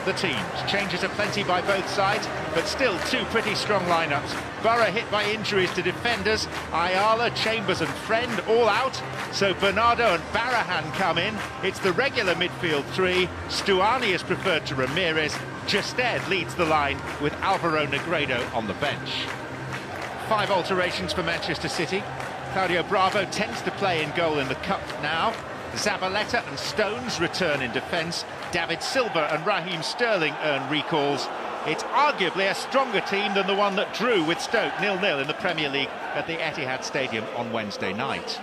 the teams. Changes are plenty by both sides, but still two pretty strong lineups. Borough hit by injuries to defenders. Ayala, Chambers and Friend all out. So Bernardo and Barahan come in. It's the regular midfield three. Stuani is preferred to Ramirez. Justed leads the line with Alvaro Negredo on the bench. 5 alterations for Manchester City. Claudio Bravo tends to play in goal in the Cup now. Zabaleta and Stones return in defence. David Silva and Raheem Sterling earn recalls. It's arguably a stronger team than the one that drew with Stoke 0-0 in the Premier League at the Etihad Stadium on Wednesday night.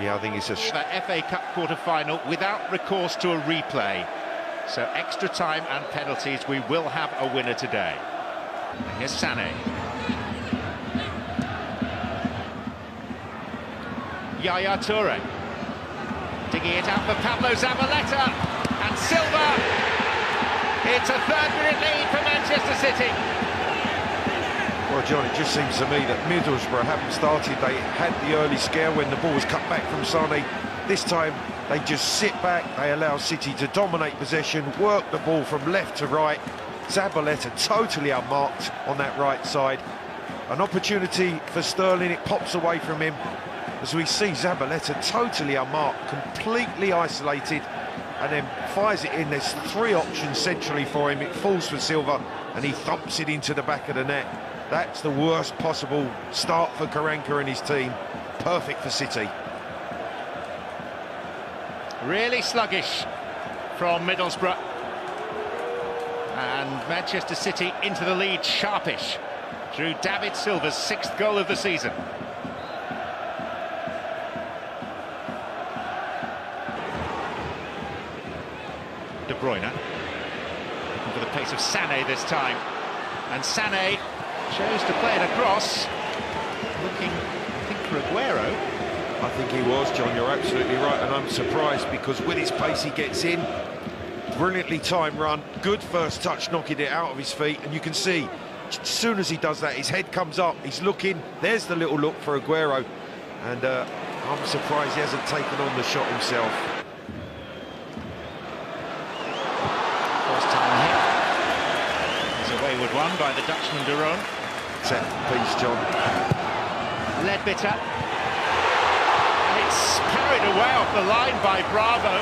Yeah, I think it's a FA Cup quarter-final without recourse to a replay. So extra time and penalties, we will have a winner today. And here's Sané. Yaya Toure. Digging it out for Pablo Zabaleta. And Silva. It's a 3rd-minute lead for Manchester City. Well, John, it just seems to me that Middlesbrough haven't started. They had the early scare when the ball was cut back from Sané. This time, they just sit back. They allow City to dominate possession, work the ball from left to right. Zabaleta totally unmarked on that right side. An opportunity for Sterling. It pops away from him. As we see Zabaleta totally unmarked, completely isolated, and then fires it in. There's 3 options centrally for him. It falls for Silva, and he thumps it into the back of the net. That's the worst possible start for Karanka and his team. Perfect for City. Really sluggish from Middlesbrough. And Manchester City into the lead sharpish through David Silva's 6th goal of the season. De Bruyne, looking for the pace of Sané this time, and Sané chose to play it across, looking, I think, for Aguero. I think he was, John, you're absolutely right, and I'm surprised because with his pace he gets in, brilliantly timed run, good first touch, knocking it out of his feet, and you can see, as soon as he does that, his head comes up, he's looking, there's the little look for Aguero, and I'm surprised he hasn't taken on the shot himself. Wayward one by the Dutchman de Roon. Set piece, John. Ledbetter. And it's carried away off the line by Bravo.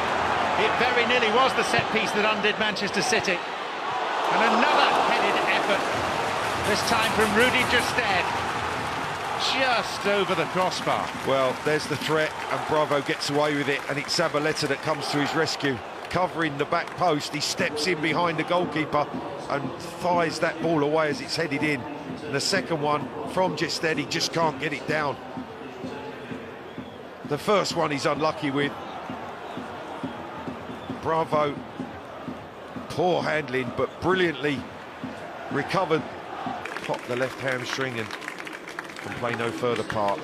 It very nearly was the set piece that undid Manchester City. And another headed effort, this time from Rudy Justed. Just over the crossbar. Well, there's the threat, and Bravo gets away with it, and it's Zabaleta that comes to his rescue. Covering the back post, he steps in behind the goalkeeper and fires that ball away as it's headed in. And the second one from Justed, he just can't get it down. The first one he's unlucky with. Bravo, poor handling, but brilliantly recovered. Popped the left hamstring and can play no further part.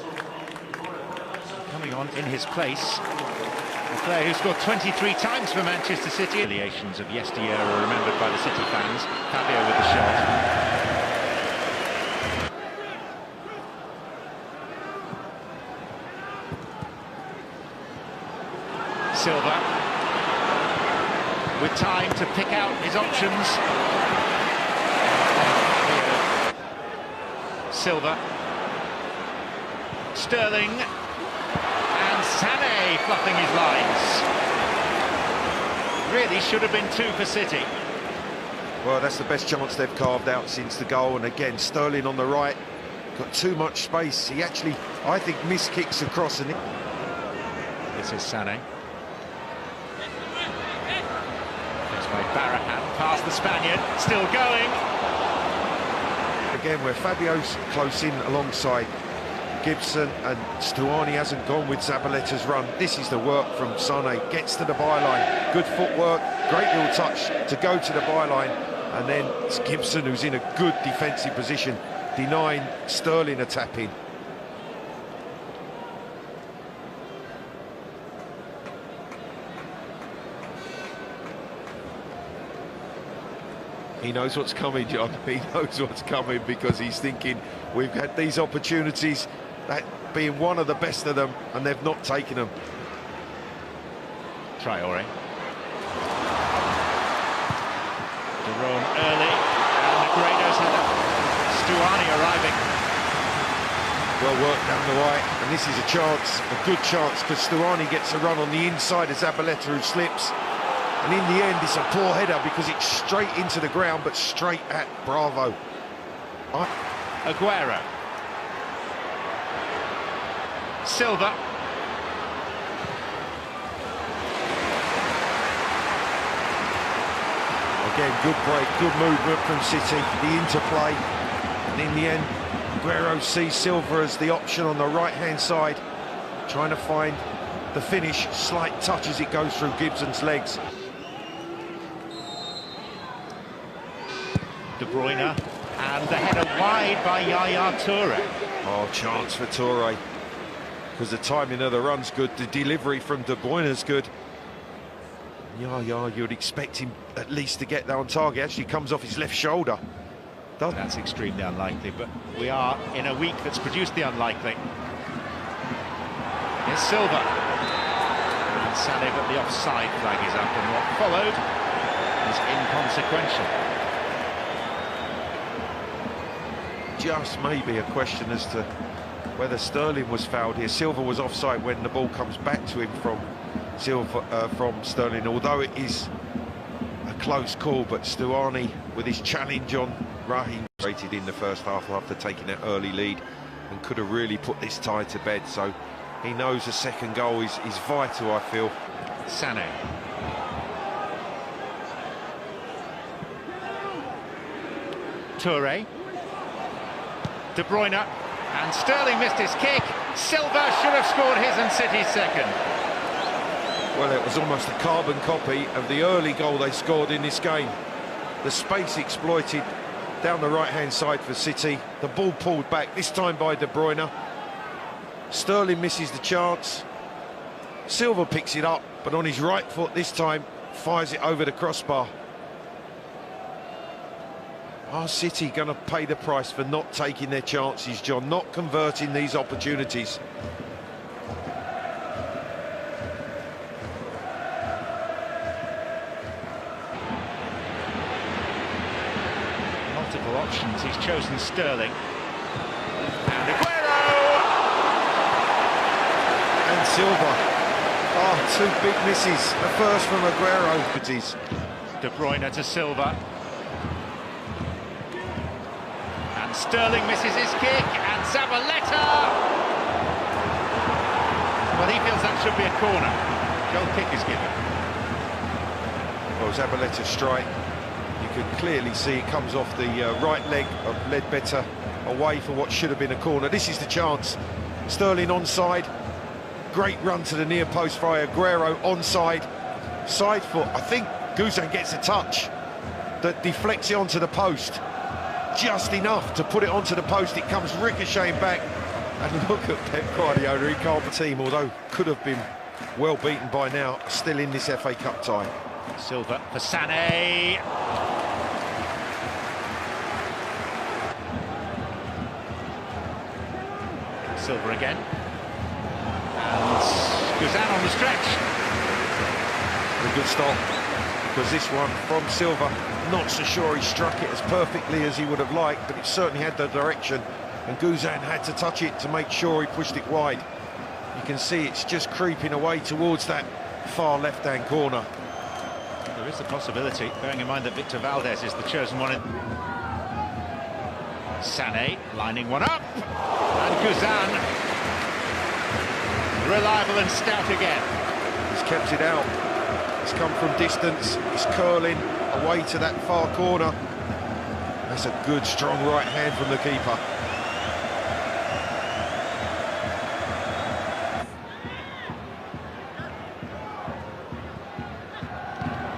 Coming on in his place, a player who scored 23 times for Manchester City. Affiliations of yesteryear are remembered by the City fans. Fabio with the shot. Silva with time to pick out his options. Silva, Sterling, and Sané fluffing his lines. Really should have been 2 for City. Well, that's the best chance they've carved out since the goal, and again, Sterling on the right, got too much space. He actually, I think, missed kicks across. And this is Sané. It's by Barahan, past the Spaniard, still going. Again, where Fabio's close in alongside Gibson, and Stuani hasn't gone with Zabaleta's run. This is the work from Sané, gets to the byline, good footwork, great little touch to go to the byline, and then it's Gibson who's in a good defensive position, denying Sterling a tap-in. He knows what's coming, John. He knows what's coming because he's thinking, we've had these opportunities, that being one of the best of them, and they've not taken them. Traore. Jerome early, and Negredo's header. Stuani arriving. Well worked down the right, and this is a chance, a good chance, because Stuani gets a run on the inside of Zabaleta, who slips. And in the end, it's a poor header because it's straight into the ground, but straight at Bravo. Aguero. Silva. Again, good break, good movement from City, the interplay. And in the end, Aguero sees Silva as the option on the right-hand side, trying to find the finish. Slight touch as it goes through Gibson's legs. De Bruyne, and the header wide by Yaya Toure. Oh, chance for Toure, because the timing of the run's good, the delivery from De Bruyne's good. Yaya, you'd expect him at least to get that on target. Actually comes off his left shoulder. That's extremely unlikely, but we are in a week that's produced the unlikely. Here's Silva. And Sané, but the offside flag is up, and what followed is inconsequential. Just maybe a question as to whether Sterling was fouled here. Silva was offside when the ball comes back to him from Sterling, although it is a close call. But Stuani, with his challenge on Raheem, rated in the first half after taking that early lead, and could have really put this tie to bed. So he knows the second goal is vital, I feel. Sané. Toure. De Bruyne, and Sterling missed his kick. Silva should have scored his and City's second. Well, it was almost a carbon copy of the early goal they scored in this game. The space exploited down the right-hand side for City. The ball pulled back, this time by De Bruyne. Sterling misses the chance. Silva picks it up, but on his right foot this time, fires it over the crossbar. Are City going to pay the price for not taking their chances, John, not converting these opportunities? Multiple options, he's chosen Sterling. And Aguero! And Silva. Oh, two big misses. The first from Aguero. De Bruyne to Silva. Sterling misses his kick, and Zabaleta! Well, he feels that should be a corner. Goal kick is given. Well, Zabaleta's strike, you can clearly see it comes off the right leg of Ledbetter, away for what should have been a corner. This is the chance. Sterling onside. Great run to the near post by Aguero, onside. Side foot, I think Guzan gets a touch that deflects it onto the post. Just enough to put it onto the post. It comes ricocheting back, and look at Pep Guardiola. He can't be team, although could have been well beaten by now, still in this FA Cup tie. Silva for Sané. Silva again, and Guzan on the stretch. A good stop, because this one from Silva, not so sure he struck it as perfectly as he would have liked, but it certainly had the direction, and Guzan had to touch it to make sure he pushed it wide. You can see it's just creeping away towards that far left-hand corner. There is the possibility, bearing in mind that Victor Valdez is the chosen one. Sané lining one up, and Guzan, reliable and stout again. He's kept it out. It's come from distance. It's curling away to that far corner. That's a good, strong right hand from the keeper.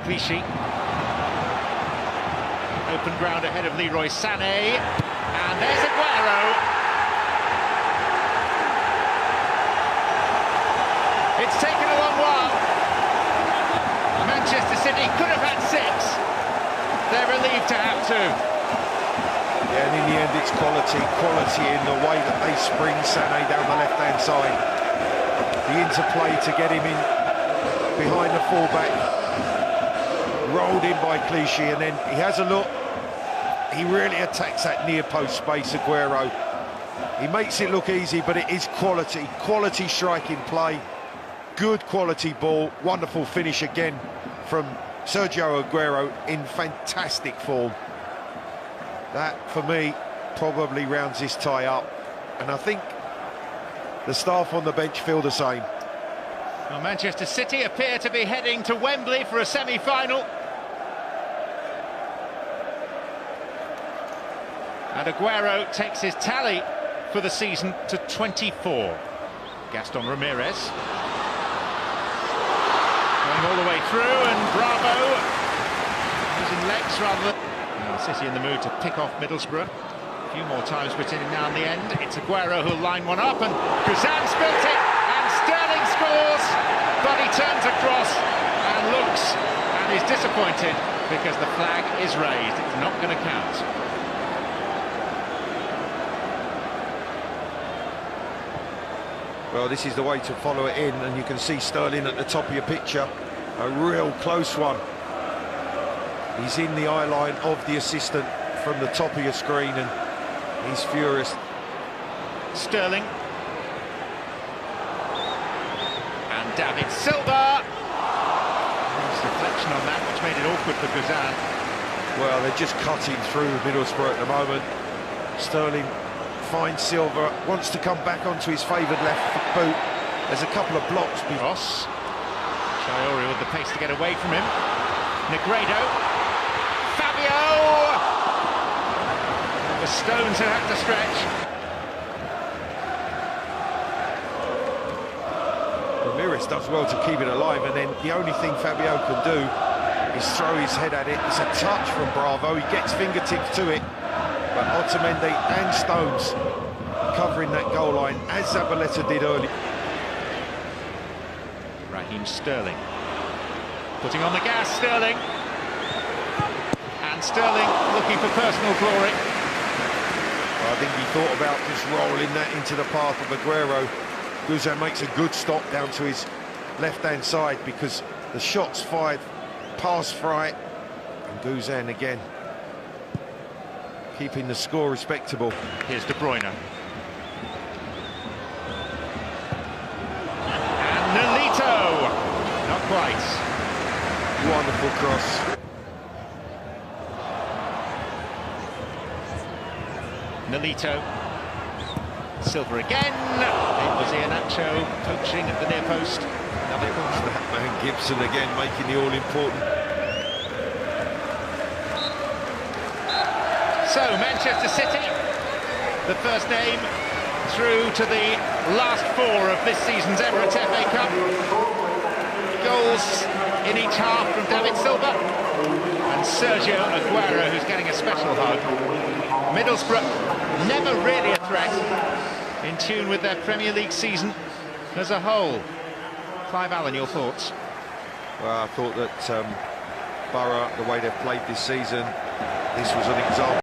Clichy. Open ground ahead of Leroy Sané. And there's Aguero. It's taken a long while. Manchester City could have had 6. They're relieved to have 2. Yeah, and in the end it's quality in the way that they spring Sané down the left-hand side. The interplay to get him in behind the fullback. rolled in by Clichy, and then he has a look. He really attacks that near post space, Aguero. He makes it look easy, but it is quality striking play, good quality ball, wonderful finish again from Sergio Aguero in fantastic form. That, for me, probably rounds this tie up, and I think the staff on the bench feel the same. Well, Manchester City appear to be heading to Wembley for a semi-final. And Aguero takes his tally for the season to 24. Gaston Ramirez going all the way through, and Bravo using legs rather than... City in the mood to pick off Middlesbrough. A few more times pretending now in the end. It's Aguero who'll line one up, and Guzan's built it, and Sterling scores, but he turns across and looks and is disappointed because the flag is raised. It's not going to count. Well, this is the way to follow it in, and you can see Sterling at the top of your picture. A real close one. He's in the eye line of the assistant from the top of your screen, and he's furious. Sterling. And David Silva. Nice deflection on that, which made it awkward for Guzan. Well, they're just cutting through Middlesbrough at the moment. Sterling finds Silva, wants to come back onto his favoured left boot. There's a couple of blocks. Ross. Traore with the pace to get away from him. Negredo. Fabio! The Stones who have to stretch. Ramirez does well to keep it alive, and then the only thing Fabio can do is throw his head at it. It's a touch from Bravo, he gets fingertips to it, but Otamendi and Stones covering that goal line, as Zabaleta did early. Raheem Sterling. Putting on the gas, Sterling. And Sterling looking for personal glory. I think he thought about just rolling that into the path of Aguero. Guzan makes a good stop down to his left-hand side, because the shot's fired past Fright, and Guzan again keeping the score respectable. Here's De Bruyne. And Nolito! Not quite. Wonderful cross. Nolito. Silva again. It was Iheanacho poaching at the near post. Another corner. That man Gibson again making the all-important. So Manchester City, the first name through to the last four of this season's Emirates FA Cup. Goals in each half from David Silva and Sergio Aguero, who's getting a special hug. Middlesbrough, never really a threat, in tune with their Premier League season as a whole. Clive Allen, your thoughts? Well, I thought that Borough, the way they've played this season, this was an example.